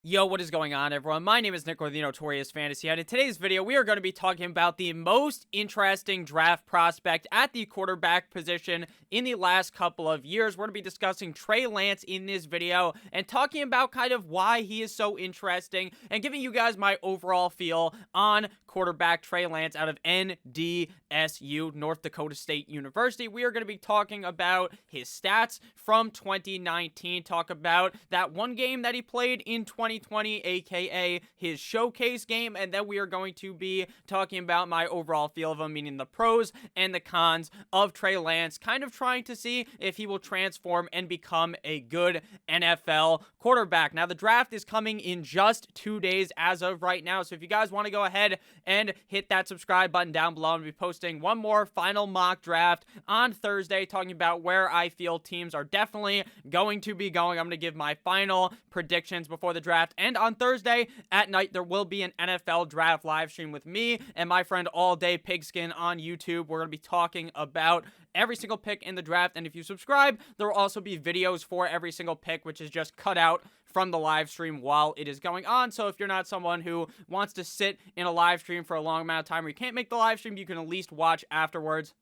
Yo, what is going on, everyone? My name is Nick with the Notorious Fantasy, and in today's video, we are going to be talking about the most interesting draft prospect at the quarterback position in the last couple of years. We're going to be discussing Trey Lance in this video and talking about kind of why he is so interesting and giving you guys my overall feel on quarterback Trey Lance out of NDSU, North Dakota State University. We are going to be talking about his stats from 2019, talk about that one game that he played in 2020, aka his showcase game, and then we are going to be talking about my overall feel of him, meaning the pros and the cons of Trey Lance, kind of trying to see if he will transform and become a good NFL quarterback. Now, the draft is coming in just 2 days as of right now, so if you guys want to go ahead and hit that subscribe button down below, and be posting one more final mock draft on Thursday, talking about where I feel teams are definitely going to be going. I'm going to give my final predictions before the draft, and on Thursday at night, there will be an NFL draft live stream with me and my friend All Day Pigskin on YouTube. We're going to be talking about every single pick in the draft, and if you subscribe, there will also be videos for every single pick, which is just cut out from the live stream while it is going on. So if you're not someone who wants to sit in a live stream for a long amount of time, or you can't make the live stream, you can at least watch afterwards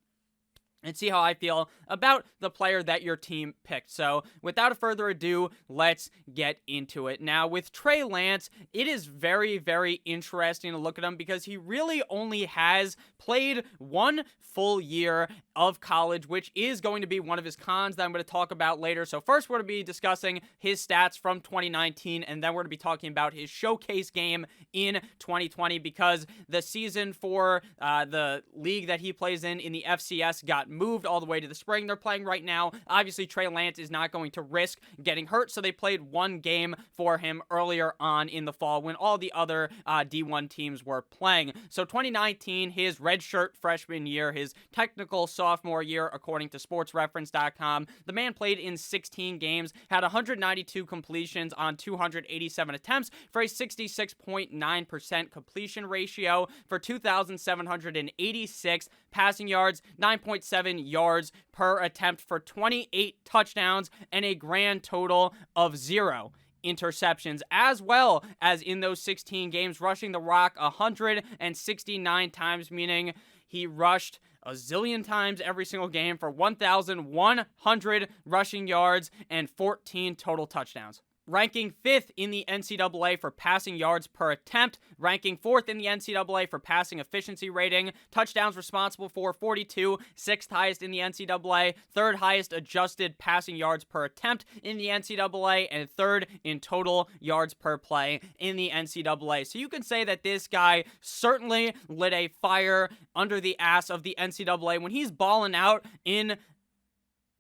and see how I feel about the player that your team picked. So, without further ado, let's get into it. Now, with Trey Lance, it is very, very interesting to look at him because he really only has played one full year of college, which is going to be one of his cons that I'm going to talk about later. So first, we're going to be discussing his stats from 2019, and then we're going to be talking about his showcase game in 2020 because the season for the league that he plays in the FCS got moved all the way to the spring. They're playing right now. Obviously, Trey Lance is not going to risk getting hurt, so they played one game for him earlier on in the fall when all the other D1 teams were playing. So 2019, his redshirt freshman year, his technical sophomore year, according to sportsreference.com, the man played in 16 games, had 192 completions on 287 attempts for a 66.9% completion ratio for 2,786 passing yards, 9.7 yards per attempt for 28 touchdowns, and a grand total of 0 interceptions, as well as in those 16 games, rushing the rock 169 times, meaning he rushed a zillion times every single game for 1,100 rushing yards and 14 total touchdowns. Ranking 5th in the NCAA for passing yards per attempt, ranking 4th in the NCAA for passing efficiency rating, touchdowns responsible for 42, 6th highest in the NCAA, 3rd highest adjusted passing yards per attempt in the NCAA, and 3rd in total yards per play in the NCAA. So you can say that this guy certainly lit a fire under the ass of the NCAA when he's balling out in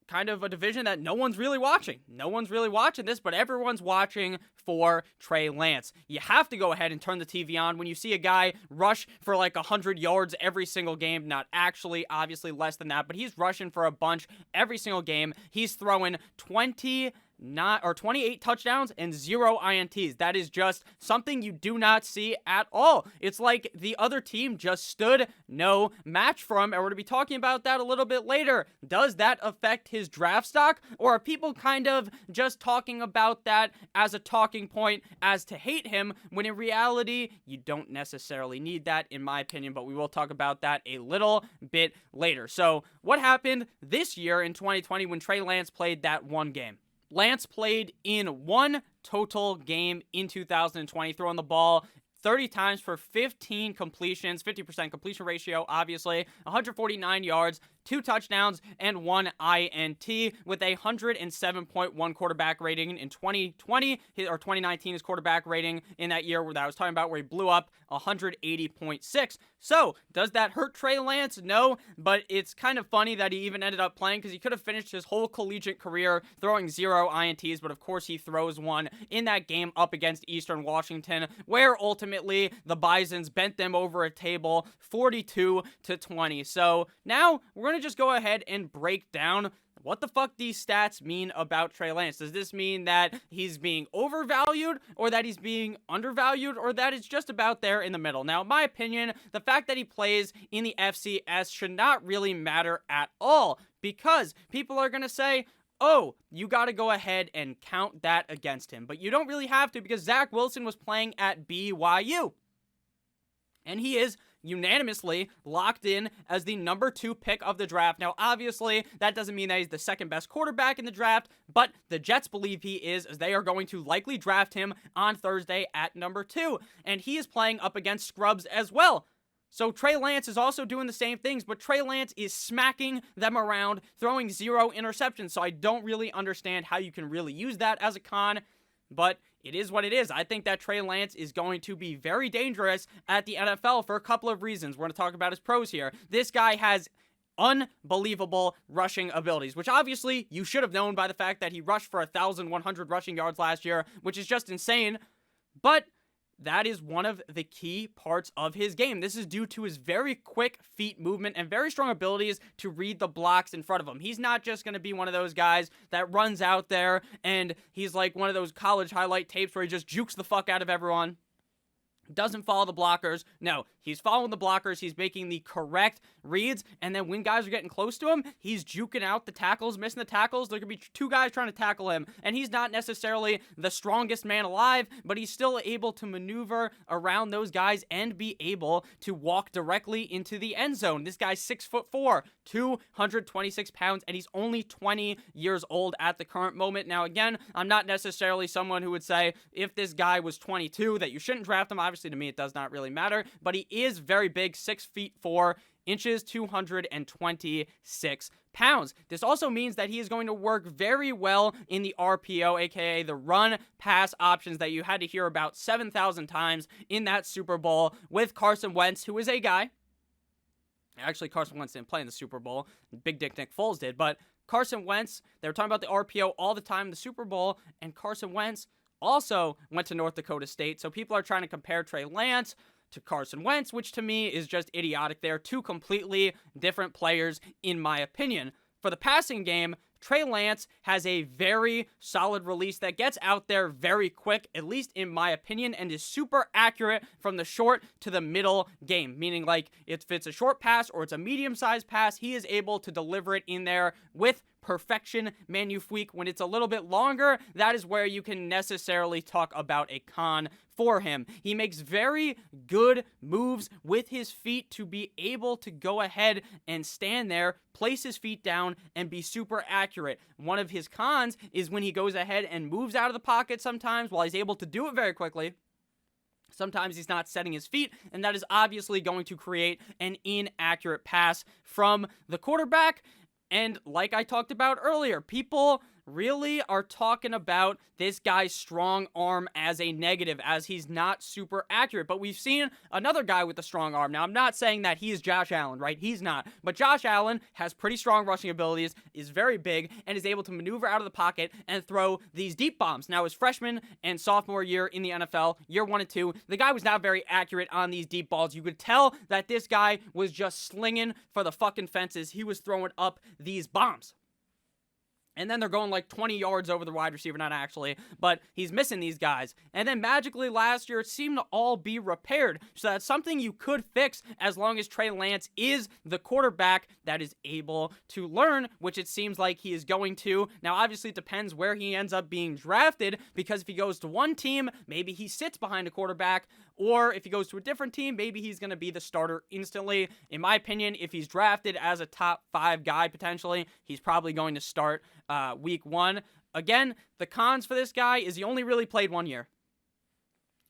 kind of a division that no one's really watching. No one's really watching this, but everyone's watching for Trey Lance. You have to go ahead and turn the TV on when you see a guy rush for like 100 yards every single game. Not actually, obviously less than that, but he's rushing for a bunch every single game. He's throwing 28 touchdowns and 0 INTs. That is just something you do not see at all. It's like the other team just stood no match for him, and we're going to be talking about that a little bit later. Does that affect his draft stock, or are people kind of just talking about that as a talking point as to hate him, when in reality, you don't necessarily need that, in my opinion, but we will talk about that a little bit later. So, what happened this year in 2020 when Trey Lance played that one game? Lance played in one total game in 2020, throwing the ball 30 times for 15 completions, 50% completion ratio, obviously, 149 yards, 2 touchdowns, and 1 INT with a 107.1 quarterback rating in 2020, or 2019, his quarterback rating in that year that I was talking about, where he blew up 180.6. So, does that hurt Trey Lance? No, but it's kind of funny that he even ended up playing because he could have finished his whole collegiate career throwing 0 INTs, but of course he throws one in that game up against Eastern Washington, where ultimately the Bisons bent them over a table 42-20. So, now we're going to just go ahead and break down what the fuck these stats mean about Trey Lance. Does this mean that he's being overvalued, or that he's being undervalued, or that it's just about there in the middle? Now, in my opinion, the fact that he plays in the FCS should not really matter at all, because people are going to say, oh, you got to go ahead and count that against him. But you don't really have to, because Zach Wilson was playing at BYU. And he is unanimously locked in as the number 2 pick of the draft. Now, obviously, that doesn't mean that he's the second best quarterback in the draft, but the Jets believe he is, as they are going to likely draft him on Thursday at number 2. And he is playing up against scrubs as well. So Trey Lance is also doing the same things, but Trey Lance is smacking them around, throwing 0 interceptions. So I don't really understand how you can really use that as a con, but it is what it is. I think that Trey Lance is going to be very dangerous at the NFL for a couple of reasons. We're going to talk about his pros here. This guy has unbelievable rushing abilities, which obviously you should have known by the fact that he rushed for 1,100 rushing yards last year, which is just insane. But that is one of the key parts of his game. This is due to his very quick feet movement and very strong abilities to read the blocks in front of him. He's not just going to be one of those guys that runs out there and he's like one of those college highlight tapes where he just jukes the fuck out of everyone. Doesn't follow the blockers. No, he's following the blockers. He's making the correct reads. And then when guys are getting close to him, he's juking out the tackles, missing the tackles. There could be 2 guys trying to tackle him. And he's not necessarily the strongest man alive, but he's still able to maneuver around those guys and be able to walk directly into the end zone. This guy's 6'4", 226 pounds, and he's only 20 years old at the current moment. Now, again, I'm not necessarily someone who would say if this guy was 22 that you shouldn't draft him. Obviously, to me, it does not really matter, but he is very big, 6'4", 226 pounds. This also means that he is going to work very well in the RPO, aka the run-pass options that you had to hear about 7,000 times in that Super Bowl with Carson Wentz, who is a guy. Actually, Carson Wentz didn't play in the Super Bowl. Big Dick Nick Foles did, but Carson Wentz, they were talking about the RPO all the time in the Super Bowl, and Carson Wentz also went to North Dakota State. So people are trying to compare Trey Lance to Carson Wentz, which to me is just idiotic. They're 2 completely different players, in my opinion. For the passing game, Trey Lance has a very solid release that gets out there very quick, at least in my opinion, and is super accurate from the short to the middle game. Meaning, like, if it's a short pass or it's a medium-sized pass, he is able to deliver it in there with perfection magnifique. When it's a little bit longer, that is where you can necessarily talk about a con for him. He makes very good moves with his feet to be able to go ahead and stand there, place his feet down, and be super accurate. One of his cons is when he goes ahead and moves out of the pocket sometimes, while he's able to do it very quickly, sometimes he's not setting his feet, and that is obviously going to create an inaccurate pass from the quarterback. And like I talked about earlier, people really are talking about this guy's strong arm as a negative, as he's not super accurate. But we've seen another guy with a strong arm. Now, I'm not saying that he is Josh Allen, right? He's not. But Josh Allen has pretty strong rushing abilities, is very big, and is able to maneuver out of the pocket and throw these deep bombs. Now, his freshman and sophomore year in the NFL, year 1 and 2, the guy was not very accurate on these deep balls. You could tell that this guy was just slinging for the fucking fences. He was throwing up these bombs. And then they're going like 20 yards over the wide receiver, not actually, but he's missing these guys. And then magically last year, it seemed to all be repaired. So that's something you could fix as long as Trey Lance is the quarterback that is able to learn, which it seems like he is going to. Now, obviously, it depends where he ends up being drafted, because if he goes to one team, maybe he sits behind a quarterback, or if he goes to a different team, maybe he's going to be the starter instantly. In my opinion, if he's drafted as a top 5 guy potentially, he's probably going to start week 1. Again, the cons for this guy is he only really played 1 year.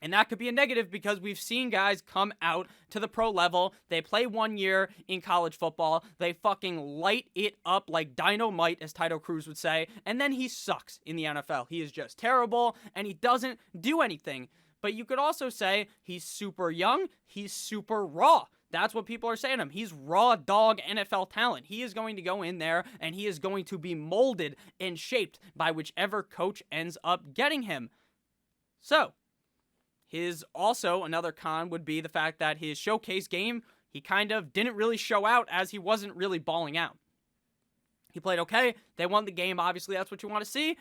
And that could be a negative, because we've seen guys come out to the pro level. They play 1 year in college football. They fucking light it up like dynamite, as Tito Cruz would say. And then he sucks in the NFL. He is just terrible, and he doesn't do anything. But you could also say he's super young. He's super raw. That's what people are saying to him. He's raw dog NFL talent. He is going to go in there, and he is going to be molded and shaped by whichever coach ends up getting him. So, his also another con would be the fact that his showcase game, he kind of didn't really show out, as he wasn't really balling out. He played okay. They won the game. Obviously, that's what you want to see.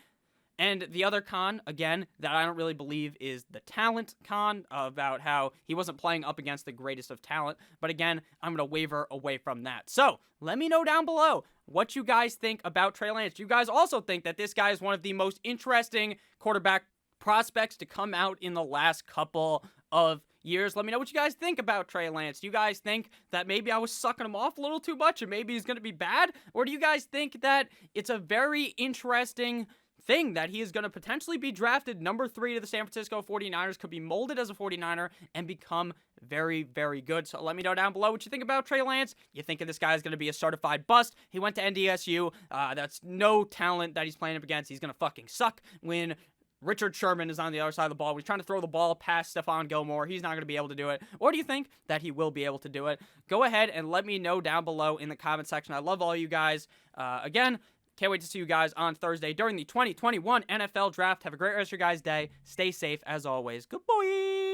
And the other con, again, that I don't really believe is the talent con, about how he wasn't playing up against the greatest of talent. But again, I'm going to waver away from that. So let me know down below what you guys think about Trey Lance. Do you guys also think that this guy is one of the most interesting quarterback prospects to come out in the last couple of years? Let me know what you guys think about Trey Lance. Do you guys think that maybe I was sucking him off a little too much and maybe he's going to be bad? Or do you guys think that it's a very interesting thing that he is going to potentially be drafted number 3 to the San Francisco 49ers, could be molded as a 49er, and become very, very good? So let me know down below what you think about Trey Lance. You think this guy is going to be a certified bust? He went to NDSU. That's no talent that he's playing up against. He's going to fucking suck when Richard Sherman is on the other side of the ball. He's trying to throw the ball past Stephon Gilmore. He's not going to be able to do it. Or do you think that he will be able to do it? Go ahead and let me know down below in the comment section. I love all you guys. Again, can't wait to see you guys on Thursday during the 2021 NFL Draft. Have a great rest of your guys' day. Stay safe as always. Good boy.